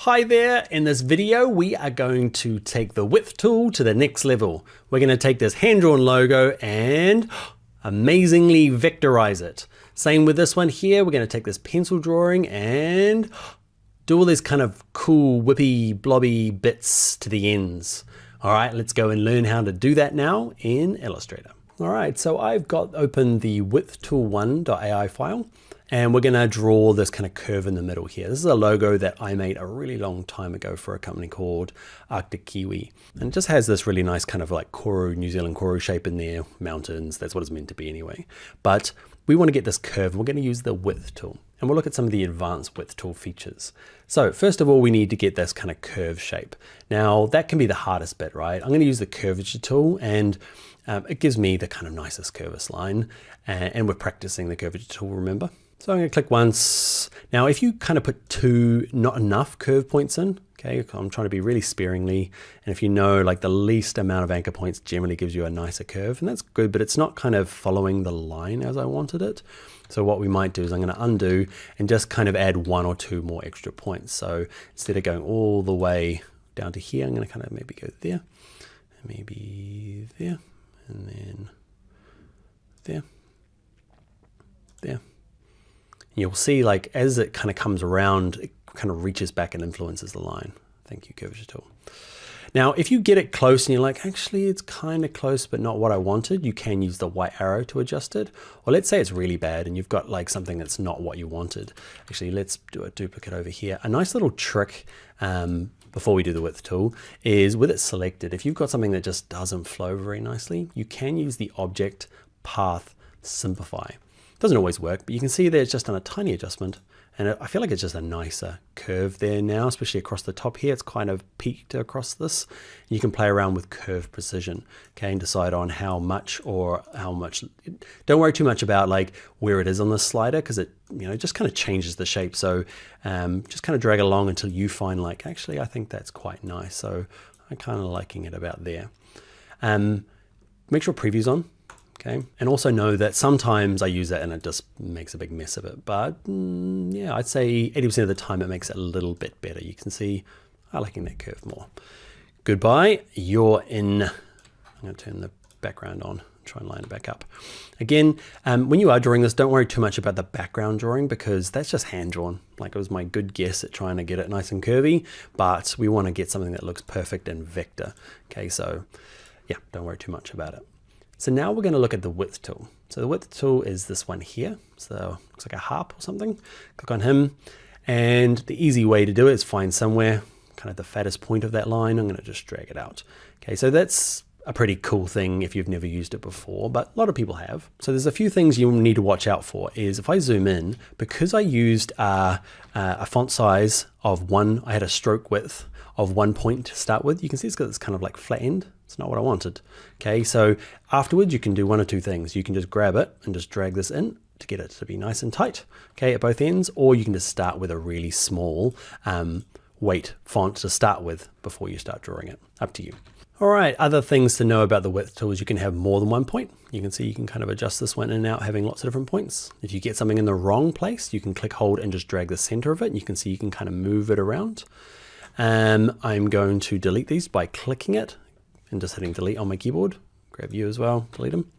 Hi there, in this video we are going to take the width tool to the next level. We're going to take this hand-drawn logo and amazingly vectorize it. Same with this one here, we're going to take this pencil drawing and do all these kind of cool whippy blobby bits to the ends. Alright, let's go and learn how to do that now in Illustrator. Alright, so I've got open the widthtool1.ai file. And we're gonna draw this kind of curve in the middle here. This is a logo that I made a really long time ago for a company called Arctic Kiwi. And it just has this really nice kind of like Koru, New Zealand Koru shape in there, mountains, that's what it's meant to be anyway. But we wanna get this curve, we're gonna use the width tool. And we'll look at some of the advanced width tool features. So first of all, we need to get this kind of curve shape. Now that can be the hardest bit, right? I'm gonna use the curvature tool and it gives me the kind of nicest curvous line. And we're practicing the curvature tool, remember? So I'm going to click once. Now, if you kind of put not enough curve points in, okay, I'm trying to be really sparingly. And if you know, like the least amount of anchor points generally gives you a nicer curve, and that's good, but it's not kind of following the line as I wanted it. So what we might do is I'm going to undo and just kind of add one or two more extra points. So instead of going all the way down to here, I'm going to kind of maybe go there, and maybe there, and then there, there. You'll see like as it kind of comes around, it kind of reaches back and influences the line. Thank you, curvature tool. Now, if you get it close and you're like, actually it's kind of close, but not what I wanted, you can use the white arrow to adjust it. Or let's say it's really bad and you've got like something that's not what you wanted. Actually, let's do a duplicate over here. A nice little trick before we do the width tool is with it selected, if you've got something that just doesn't flow very nicely, you can use the object path simplify. Doesn't always work, but you can see there it's just done a tiny adjustment, and I feel like it's just a nicer curve there now, especially across the top here. It's kind of peaked across this. You can play around with curve precision, okay, and decide on how much or how much. Don't worry too much about like where it is on the slider, because it just kind of changes the shape. So just kind of drag it along until you find like, actually, I think that's quite nice. So I'm kind of liking it about there. Make sure preview's on. Okay, and also know that sometimes I use that and it just makes a big mess of it. But yeah, I'd say 80% of the time it makes it a little bit better. You can see I'm liking that curve more. Goodbye, you're in. I'm going to turn the background on, try and line it back up. Again, when you are drawing this, don't worry too much about the background drawing because that's just hand drawn. Like it was my good guess at trying to get it nice and curvy, but we want to get something that looks perfect in vector. Okay, so yeah, don't worry too much about it. So now we're going to look at the width tool. So the width tool is this one here. So looks like a harp or something. Click on him. And the easy way to do it is find somewhere, kind of the fattest point of that line. I'm going to just drag it out. Okay, so that's a pretty cool thing if you've never used it before, but a lot of people have. So there's a few things you need to watch out for is if I zoom in, because I used a font size of 1, I had a stroke width of 1 point to start with. You can see it's got this kind of like flat end. It's not what I wanted. Okay, so afterwards you can do one or two things. You can just grab it and just drag this in to get it to be nice and tight, okay, at both ends, or you can just start with a really small weight font to start with before you start drawing it. Up to you. All right, other things to know about the width tool is you can have more than 1 point. You can see you can kind of adjust this one in and out, having lots of different points. If you get something in the wrong place, you can click, hold, and just drag the center of it. And you can see you can kind of move it around. I'm going to delete these by clicking it and just hitting delete on my keyboard. Grab you as well, delete them.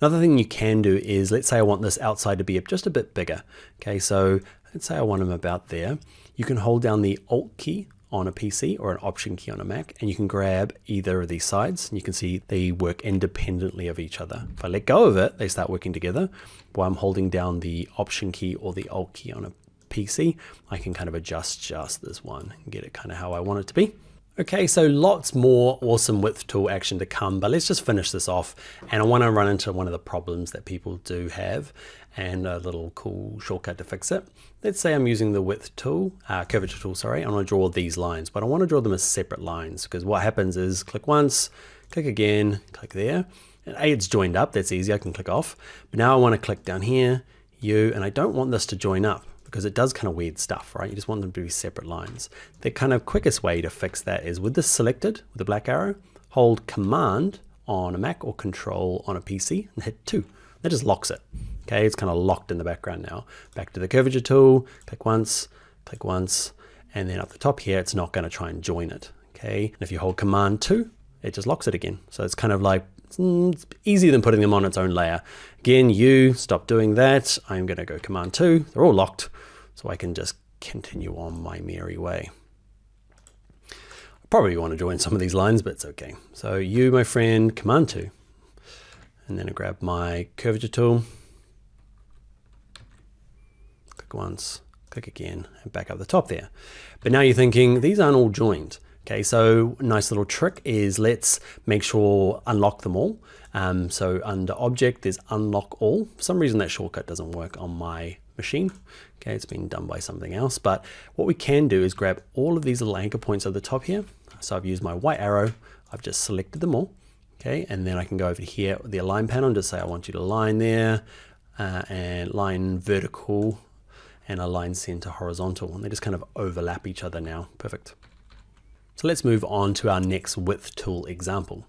Another thing you can do is, let's say I want this outside to be just a bit bigger. Okay, so let's say I want them about there. You can hold down the Alt key on a PC or an Option key on a Mac, and you can grab either of these sides, and you can see they work independently of each other. If I let go of it, they start working together. While I'm holding down the Option key or the Alt key on a PC, I can kind of adjust just this one and get it kind of how I want it to be. Okay, so lots more awesome width tool action to come, but let's just finish this off. And I want to run into one of the problems that people do have and a little cool shortcut to fix it. Let's say I'm using the width tool, curvature tool, sorry. I want to draw these lines, but I want to draw them as separate lines because what happens is click once, click again, click there. And it's joined up, that's easy, I can click off. But now I want to click down here, and I don't want this to join up, because it does kind of weird stuff, right? You just want them to be separate lines. The kind of quickest way to fix that is with this selected, with the black arrow, hold Command on a Mac or Control on a PC and hit 2. That just locks it. Okay, it's kind of locked in the background now. Back to the curvature tool, click once, And then up the top here, it's not going to try and join it. Okay. And if you hold Command 2, it just locks it again. So it's kind of like, it's easier than putting them on its own layer. Again, you stop doing that. I'm going to go Command 2. They're all locked. So I can just continue on my merry way. I probably want to join some of these lines, but it's okay. So you, my friend, Command 2. And then I grab my curvature tool. Click once, click again, and back up the top there. But now you're thinking, these aren't all joined. Okay, so nice little trick is let's make sure unlock them all. So under Object, there's Unlock All. For some reason that shortcut doesn't work on my machine. Okay, it's been done by something else. But what we can do is grab all of these little anchor points at the top here. So I've used my white arrow. I've just selected them all. Okay, and then I can go over here with the Align panel and just say I want you to line there and line vertical and align center horizontal. And they just kind of overlap each other now. Perfect. So let's move on to our next width tool example.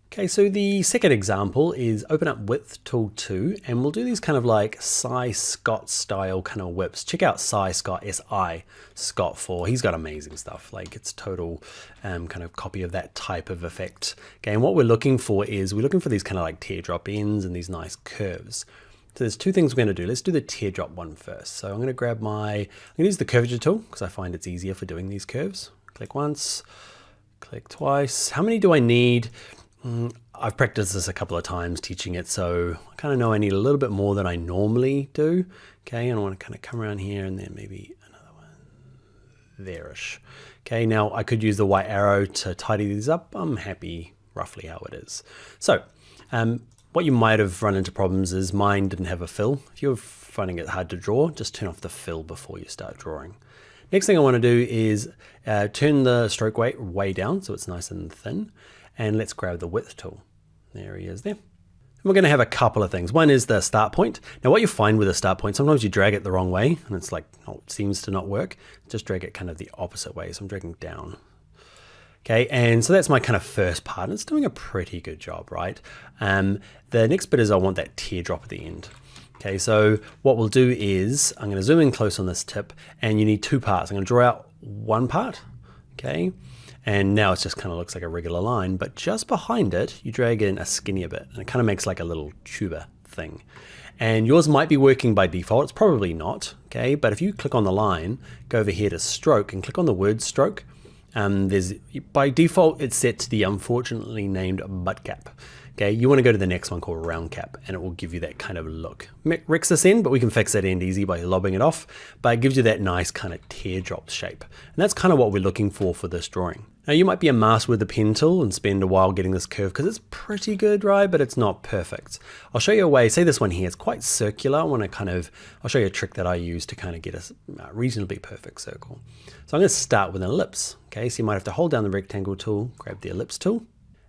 Okay, so the second example is open up Width Tool 2, and we'll do these kind of like Cy Scott style kind of whips. Check out Cy Scott, S-I Scott for, he's got amazing stuff. Like it's total kind of copy of that type of effect. Okay, and what we're looking for is we're looking for these kind of like teardrop ends and these nice curves. So there's two things we're going to do. Let's do the teardrop one first. So I'm going to grab I'm going to use the curvature tool because I find it's easier for doing these curves. Click once, click twice. How many do I need? I've practiced this a couple of times teaching it, so I kind of know I need a little bit more than I normally do. Okay, and I want to kind of come around here and then maybe another one there-ish. Okay, now I could use the white arrow to tidy these up. I'm happy roughly how it is. So what you might have run into problems is mine didn't have a fill. If you're finding it hard to draw, just turn off the fill before you start drawing. Next thing I want to do is turn the stroke weight way down so it's nice and thin. And let's grab the width tool. There he is there. And we're going to have a couple of things. One is the start point. Now what you find with a start point, sometimes you drag it the wrong way and it's like, oh, it seems to not work. Just drag it kind of the opposite way. So I'm dragging down. Okay, and so that's my kind of first part. And it's doing a pretty good job, right? The next bit is I want that teardrop at the end. Okay, so what we'll do is I'm going to zoom in close on this tip, and you need two parts. I'm going to draw out one part, okay, and now it just kind of looks like a regular line, but just behind it, you drag in a skinnier bit, and it kind of makes like a little tuber thing. And yours might be working by default. It's probably not, okay, but if you click on the line, go over here to stroke and click on the word stroke, by default, it's set to the unfortunately named butt cap. Okay, you want to go to the next one called round cap, and it will give you that kind of look. Wrecks this end, but we can fix that end easy by lobbing it off, but it gives you that nice kind of teardrop shape. And that's kind of what we're looking for this drawing. Now you might be a master with the pen tool and spend a while getting this curve because it's pretty good, right? But it's not perfect. I'll show you a way, say this one here, it's quite circular. I'll show you a trick that I use to kind of get a reasonably perfect circle. So I'm going to start with an ellipse. Okay, so you might have to hold down the rectangle tool, grab the ellipse tool.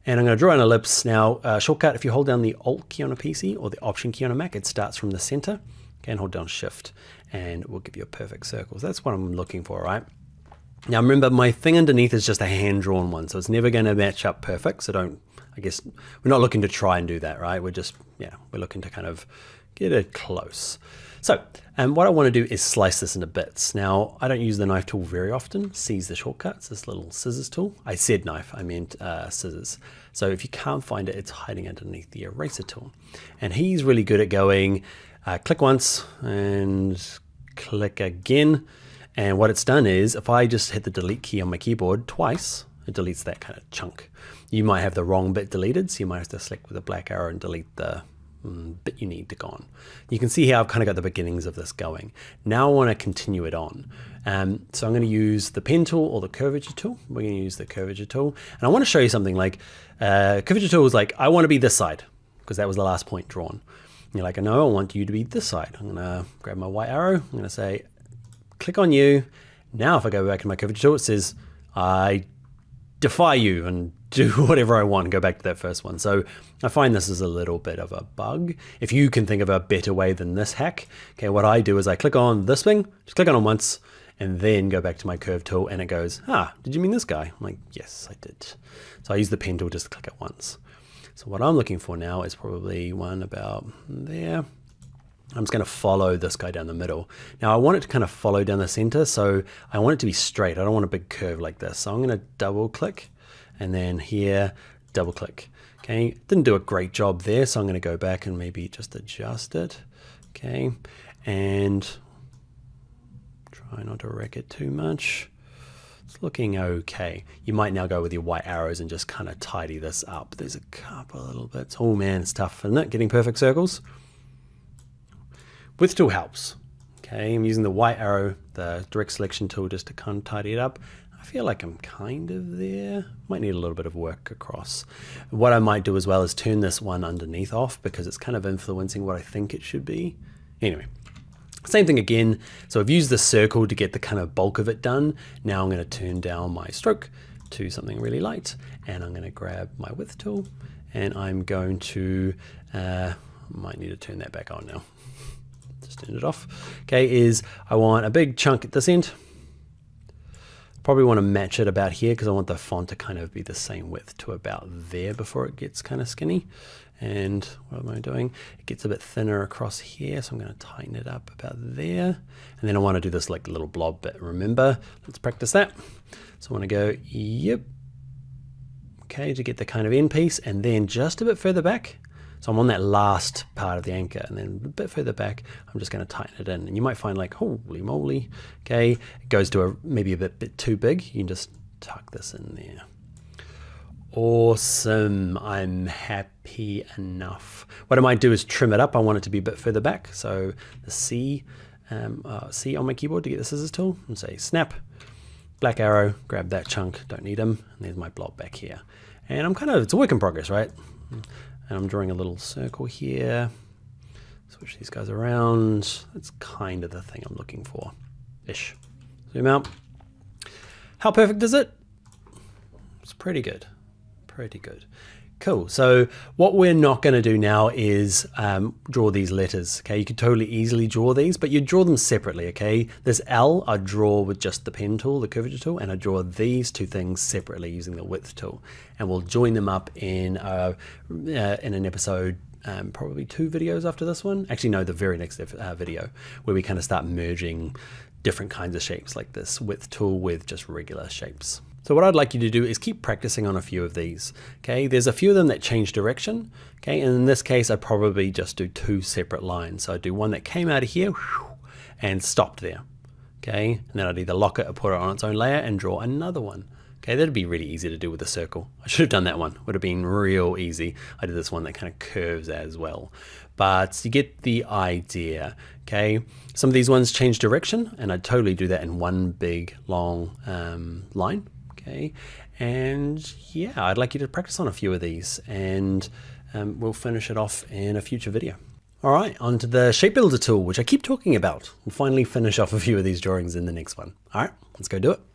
And I'm going to draw an ellipse. Now, shortcut, if you hold down the Alt key on a PC or the Option key on a Mac, it starts from the center. Okay, and hold down Shift, and it will give you a perfect circle. So that's what I'm looking for, right? Now, remember, my thing underneath is just a hand-drawn one, so it's never going to match up perfect. So I guess, we're not looking to try and do that, right? We're looking to kind of get it close. So, what I want to do is slice this into bits. Now, I don't use the knife tool very often. C's the shortcut. It's this little scissors tool. I said knife, I meant scissors. So if you can't find it, it's hiding underneath the eraser tool. And he's really good at going, click once and click again. And what it's done is, if I just hit the delete key on my keyboard twice, it deletes that kind of chunk. You might have the wrong bit deleted, so you might have to select with a black arrow and delete the bit you need to go on. You can see how I've kind of got the beginnings of this going. Now I want to continue it on. So I'm going to use the pen tool or the curvature tool. We're going to use the curvature tool. And I want to show you something like, curvature tool is like, I want to be this side, because that was the last point drawn. And you're like, no, I want you to be this side. I'm going to grab my white arrow. I'm going to say, click on you. Now if I go back to my curvature tool, it says, I defy you and do whatever I want and go back to that first one. So I find this is a little bit of a bug. If you can think of a better way than this hack, okay, what I do is I click on this thing, just click on it once, and then go back to my curve tool, and it goes, did you mean this guy? I'm like, yes, I did. So I use the pen tool just to click it once. So what I'm looking for now is probably one about there. I'm just going to follow this guy down the middle. Now I want it to kind of follow down the center, so I want it to be straight. I don't want a big curve like this. So I'm going to double click, and then here, double click. Okay, didn't do a great job there, so I'm going to go back and maybe just adjust it. Okay, and try not to wreck it too much. It's looking okay. You might now go with your white arrows and just kind of tidy this up. There's a couple little bits. Oh man, it's tough, isn't it? Getting perfect circles. Width tool helps. Okay, I'm using the white arrow, the direct selection tool, just to kind of tidy it up. I feel like I'm kind of there. Might need a little bit of work across. What I might do as well is turn this one underneath off, because it's kind of influencing what I think it should be. Anyway, same thing again. So I've used the circle to get the kind of bulk of it done. Now I'm going to turn down my stroke to something really light, and I'm going to grab my width tool, and I'm going to, might need to turn that back on now. Just turn it off. Okay, I want a big chunk at this end. Probably want to match it about here, because I want the font to kind of be the same width to about there before it gets kind of skinny. And what am I doing? It gets a bit thinner across here, so I'm going to tighten it up about there. And then I want to do this like little blob bit. Remember, let's practice that. So I want to go, yep. Okay, to get the kind of end piece, and then just a bit further back. So I'm on that last part of the anchor, and then a bit further back, I'm just going to tighten it in. And you might find like, holy moly, okay, it goes to maybe a bit too big. You can just tuck this in there. Awesome, I'm happy enough. What I might do is trim it up. I want it to be a bit further back. So the C on my keyboard to get the scissors tool, and say snap, black arrow, grab that chunk, don't need them, and there's my blob back here. And I'm it's a work in progress, right? And I'm drawing a little circle here. Switch these guys around. That's kind of the thing I'm looking for. Ish. Zoom out. How perfect is it? It's pretty good. Pretty good. Cool. So what we're not going to do now is draw these letters. Okay, you could totally easily draw these, but you draw them separately. Okay, this L I draw with just the pen tool, the curvature tool, and I draw these two things separately using the width tool, and we'll join them up in an episode. Probably 2 videos after this one. Actually, no, the very next video, where we kind of start merging different kinds of shapes like this width tool with just regular shapes. So what I'd like you to do is keep practicing on a few of these. Okay, there's a few of them that change direction. Okay, and in this case, I'd probably just do 2 separate lines. So I'd do one that came out of here and stopped there. Okay, and then I'd either lock it or put it on its own layer and draw another one. Okay, that'd be really easy to do with a circle. I should have done that one. Would have been real easy. I did this one that kind of curves as well. But you get the idea. Okay, some of these ones change direction, and I'd totally do that in one big long line. Okay, and yeah, I'd like you to practice on a few of these, and we'll finish it off in a future video. All right, onto the shape builder tool, which I keep talking about. We'll finally finish off a few of these drawings in the next one. All right, let's go do it.